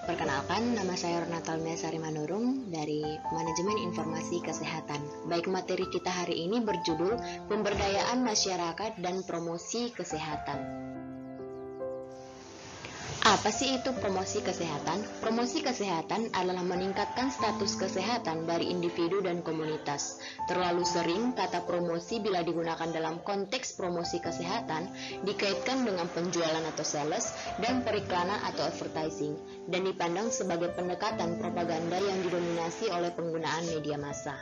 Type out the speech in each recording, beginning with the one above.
Perkenalkan, nama saya Natalmia Sarimanurung dari Manajemen Informasi Kesehatan. Baik, materi kita hari ini berjudul Pemberdayaan Masyarakat dan Promosi Kesehatan. Apa sih itu promosi kesehatan? Promosi kesehatan adalah meningkatkan status kesehatan dari individu dan komunitas. Terlalu sering kata promosi bila digunakan dalam konteks promosi kesehatan dikaitkan dengan penjualan atau sales dan periklanan atau advertising, dan dipandang sebagai pendekatan propaganda yang didominasi oleh penggunaan media massa.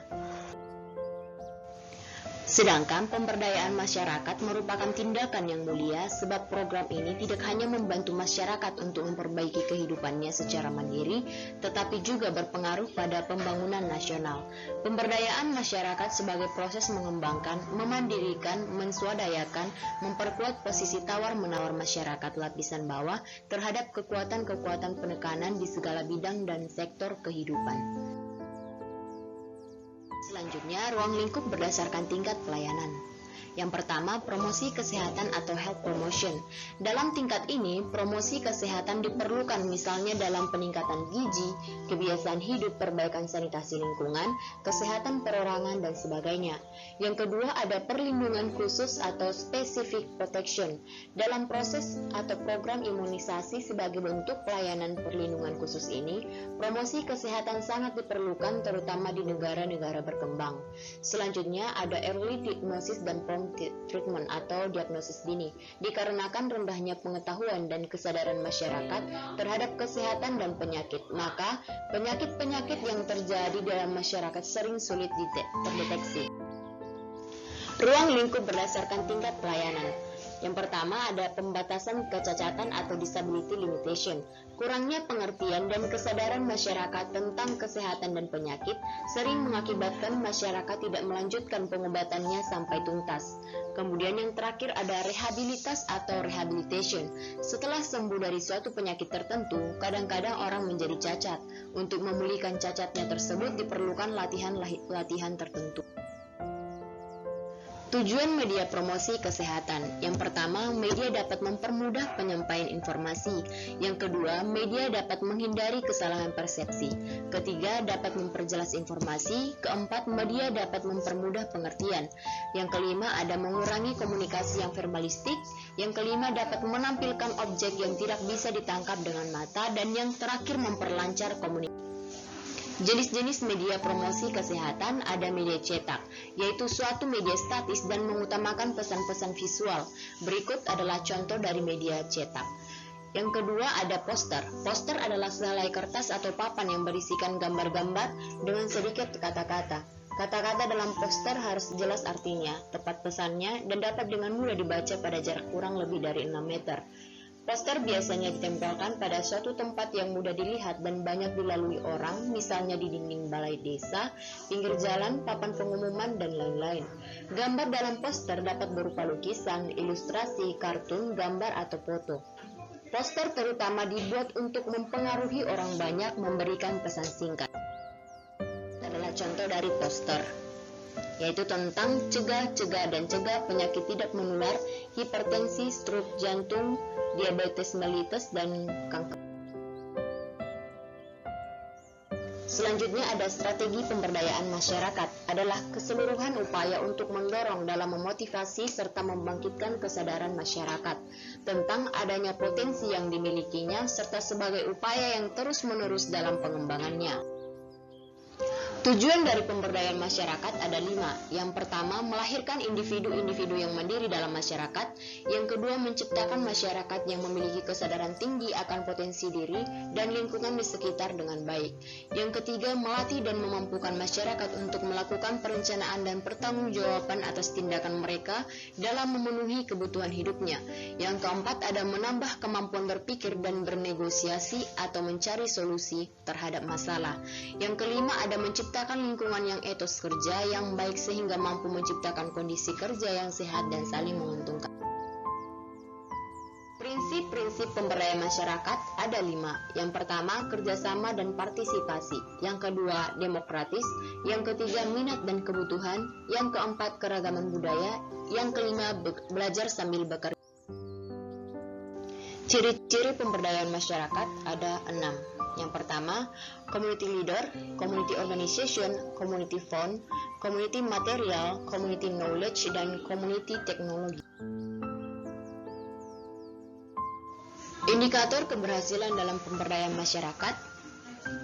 Sedangkan pemberdayaan masyarakat merupakan tindakan yang mulia sebab program ini tidak hanya membantu masyarakat untuk memperbaiki kehidupannya secara mandiri, tetapi juga berpengaruh pada pembangunan nasional. Pemberdayaan masyarakat sebagai proses mengembangkan, memandirikan, menswadayakan, memperkuat posisi tawar-menawar masyarakat lapisan bawah terhadap kekuatan-kekuatan penekanan di segala bidang dan sektor kehidupan. Selanjutnya, ruang lingkup berdasarkan tingkat pelayanan. Yang pertama, promosi kesehatan atau health promotion. Dalam tingkat ini, promosi kesehatan diperlukan misalnya dalam peningkatan gizi, kebiasaan hidup, perbaikan sanitasi lingkungan, kesehatan perorangan, dan sebagainya. Yang kedua, ada perlindungan khusus atau specific protection. Dalam proses atau program imunisasi sebagai bentuk pelayanan perlindungan khusus ini, promosi kesehatan sangat diperlukan terutama di negara-negara berkembang. Selanjutnya, ada early diagnosis dan prompt treatment atau diagnosis dini, dikarenakan rendahnya pengetahuan dan kesadaran masyarakat terhadap kesehatan dan penyakit, maka penyakit-penyakit yang terjadi dalam masyarakat sering sulit terdeteksi. Ruang lingkup berdasarkan tingkat pelayanan. Yang pertama ada pembatasan kecacatan atau disability limitation. Kurangnya pengertian dan kesadaran masyarakat tentang kesehatan dan penyakit sering mengakibatkan masyarakat tidak melanjutkan pengobatannya sampai tuntas. Kemudian yang terakhir ada rehabilitas atau rehabilitation. Setelah sembuh dari suatu penyakit tertentu, kadang-kadang orang menjadi cacat. Untuk memulihkan cacatnya tersebut diperlukan latihan tertentu. Tujuan media promosi kesehatan. Yang pertama, media dapat mempermudah penyampaian informasi. Yang kedua, media dapat menghindari kesalahan persepsi. Ketiga, dapat memperjelas informasi. Keempat, media dapat mempermudah pengertian. Yang kelima, ada mengurangi komunikasi yang verbalistik. Yang kelima, dapat menampilkan objek yang tidak bisa ditangkap dengan mata. Dan yang terakhir, memperlancar komunikasi. Jenis-jenis media promosi kesehatan ada media cetak, yaitu suatu media statis dan mengutamakan pesan-pesan visual. Berikut adalah contoh dari media cetak. Yang kedua ada poster. Poster adalah sehelai kertas atau papan yang berisikan gambar-gambar dengan sedikit kata-kata. Kata-kata dalam poster harus jelas artinya, tepat pesannya, dan dapat dengan mudah dibaca pada jarak kurang lebih dari 6 meter. Poster biasanya ditempelkan pada suatu tempat yang mudah dilihat dan banyak dilalui orang, misalnya di dinding balai desa, pinggir jalan, papan pengumuman, dan lain-lain. Gambar dalam poster dapat berupa lukisan, ilustrasi, kartun, gambar, atau foto. Poster terutama dibuat untuk mempengaruhi orang banyak, memberikan pesan singkat. Adalah contoh dari poster, yaitu tentang cegah penyakit tidak menular, hipertensi, stroke jantung, diabetes mellitus, dan kanker. Selanjutnya ada strategi pemberdayaan masyarakat, adalah keseluruhan upaya untuk mendorong dalam memotivasi serta membangkitkan kesadaran masyarakat tentang adanya potensi yang dimilikinya serta sebagai upaya yang terus-menerus dalam pengembangannya. Tujuan dari pemberdayaan masyarakat ada 5. Yang pertama, melahirkan individu-individu yang mandiri dalam masyarakat. Yang kedua, menciptakan masyarakat yang memiliki kesadaran tinggi akan potensi diri dan lingkungan di sekitar dengan baik. Yang ketiga, melatih dan memampukan masyarakat untuk melakukan perencanaan dan pertanggungjawaban atas tindakan mereka dalam memenuhi kebutuhan hidupnya. Yang keempat, ada menambah kemampuan berpikir dan bernegosiasi atau mencari solusi terhadap masalah. Yang kelima, ada menciptakan lingkungan yang etos kerja yang baik sehingga mampu menciptakan kondisi kerja yang sehat dan saling menguntungkan. Prinsip-prinsip pemberdayaan masyarakat ada 5. Yang pertama, kerjasama dan partisipasi. Yang kedua, demokratis. Yang ketiga, minat dan kebutuhan. Yang keempat, keragaman budaya. Yang kelima, belajar sambil bekerja. Ciri-ciri pemberdayaan masyarakat ada 6. Yang pertama, community leader, community organization, community fund, community material, community knowledge, dan community technology. Indikator keberhasilan dalam pemberdayaan masyarakat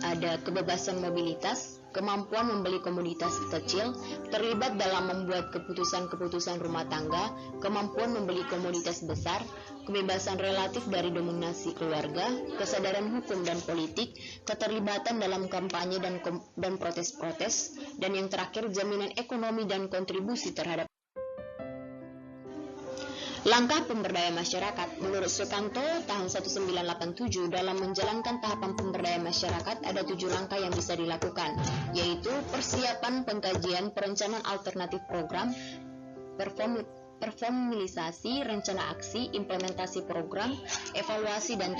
ada kebebasan mobilitas, kemampuan membeli komoditas kecil, terlibat dalam membuat keputusan-keputusan rumah tangga, kemampuan membeli komoditas besar, kebebasan relatif dari dominasi keluarga, kesadaran hukum dan politik, keterlibatan dalam kampanye dan protes-protes, dan yang terakhir jaminan ekonomi dan kontribusi terhadap. Langkah pemberdayaan masyarakat. Menurut Sukanto tahun 1987, dalam menjalankan tahapan pemberdayaan masyarakat ada 7 langkah yang bisa dilakukan, yaitu persiapan, pengkajian, perencanaan alternatif program, performalisasi, rencana aksi, implementasi program, evaluasi, dan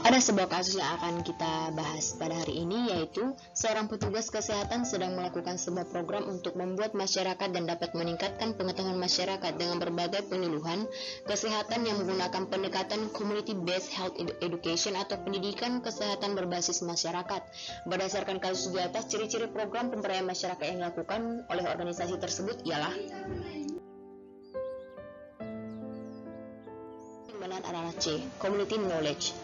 ada sebuah kasus yang akan kita bahas pada hari ini, yaitu seorang petugas kesehatan sedang melakukan sebuah program untuk membuat masyarakat dan dapat meningkatkan pengetahuan masyarakat dengan berbagai penyuluhan kesehatan yang menggunakan pendekatan community-based health education atau pendidikan kesehatan berbasis masyarakat. Berdasarkan kasus di atas, ciri-ciri program pemberdayaan masyarakat yang dilakukan oleh organisasi tersebut ialah yang adalah C, community knowledge.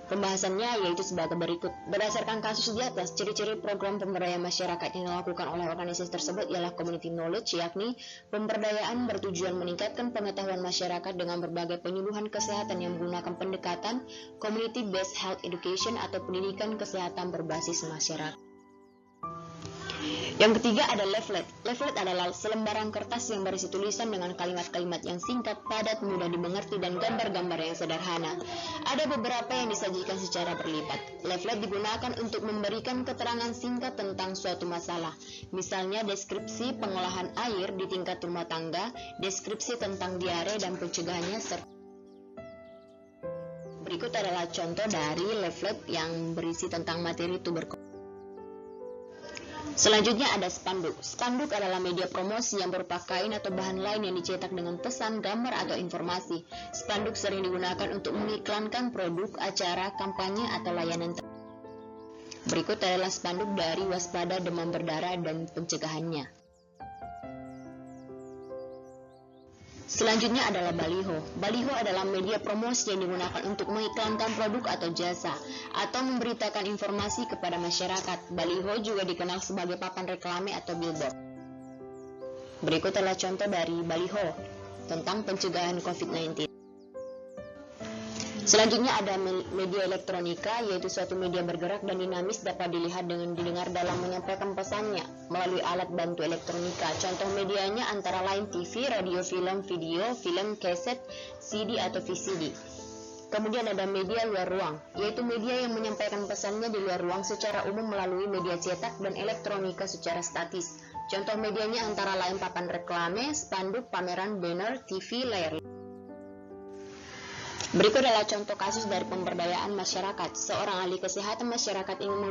Pembahasannya yaitu sebagai berikut. Berdasarkan kasus di atas, ciri-ciri program pemberdayaan masyarakat yang dilakukan oleh organisasi tersebut ialah community knowledge, yakni pemberdayaan bertujuan meningkatkan pengetahuan masyarakat dengan berbagai penyuluhan kesehatan yang menggunakan pendekatan community-based health education atau pendidikan kesehatan berbasis masyarakat. Yang ketiga ada leaflet. Leaflet adalah selembaran kertas yang berisi tulisan dengan kalimat-kalimat yang singkat, padat, mudah dimengerti, dan gambar-gambar yang sederhana. Ada beberapa yang disajikan secara berlipat. Leaflet digunakan untuk memberikan keterangan singkat tentang suatu masalah. Misalnya deskripsi pengolahan air di tingkat rumah tangga, deskripsi tentang diare dan pencegahannya, serta berikut adalah contoh dari leaflet yang berisi tentang materi tuberkulosis. Selanjutnya ada spanduk. Spanduk adalah media promosi yang berupa kain atau bahan lain yang dicetak dengan pesan, gambar, atau informasi. Spanduk sering digunakan untuk mengiklankan produk, acara, kampanye, atau layanan. Berikut adalah spanduk dari waspada demam berdarah dan pencegahannya. Selanjutnya adalah baliho. Baliho adalah media promosi yang digunakan untuk mengiklankan produk atau jasa, atau memberitakan informasi kepada masyarakat. Baliho juga dikenal sebagai papan reklame atau billboard. Berikut adalah contoh dari baliho tentang pencegahan COVID-19. Selanjutnya ada media elektronika, yaitu suatu media bergerak dan dinamis dapat dilihat dengan didengar dalam menyampaikan pesannya melalui alat bantu elektronika. Contoh medianya antara lain TV, radio, film, video, film, kaset, CD atau VCD. Kemudian ada media luar ruang, yaitu media yang menyampaikan pesannya di luar ruang secara umum melalui media cetak dan elektronika secara statis. Contoh medianya antara lain papan reklame, spanduk, pameran, banner, TV, layar. Berikut adalah contoh kasus dari pemberdayaan masyarakat. Seorang ahli kesehatan masyarakat ingin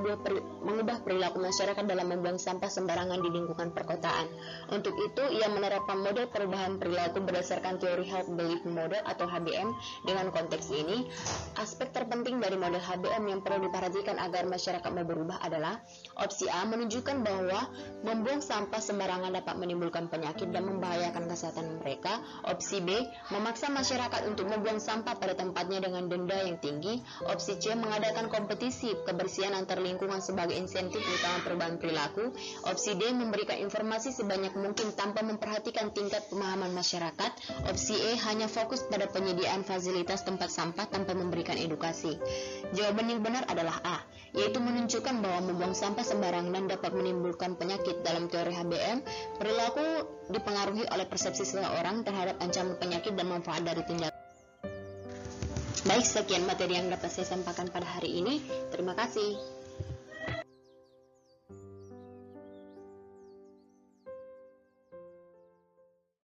mengubah perilaku masyarakat dalam membuang sampah sembarangan di lingkungan perkotaan. Untuk itu, ia menerapkan model perubahan perilaku berdasarkan teori Health Belief Model atau HBM. Dengan konteks ini, aspek terpenting dari model HBM yang perlu diperhatikan agar masyarakat mau berubah adalah opsi A, menunjukkan bahwa membuang sampah sembarangan dapat menimbulkan penyakit dan membahayakan kesehatan mereka. Opsi B, memaksa masyarakat untuk membuang sampah pada tempatnya dengan denda yang tinggi. Opsi C, mengadakan kompetisi kebersihan antar lingkungan sebagai insentif utama perubahan perilaku. Opsi D, memberikan informasi sebanyak mungkin tanpa memperhatikan tingkat pemahaman masyarakat. Opsi E, hanya fokus pada penyediaan fasilitas tempat sampah tanpa memberikan edukasi. Jawaban yang benar adalah A, yaitu menunjukkan bahwa membuang sampah sembarangan dapat menimbulkan penyakit. Dalam teori HBM, perilaku dipengaruhi oleh persepsi seseorang terhadap ancaman penyakit dan manfaat dari tindakan. Baik, sekian materi yang dapat saya sampaikan pada hari ini. Terima kasih.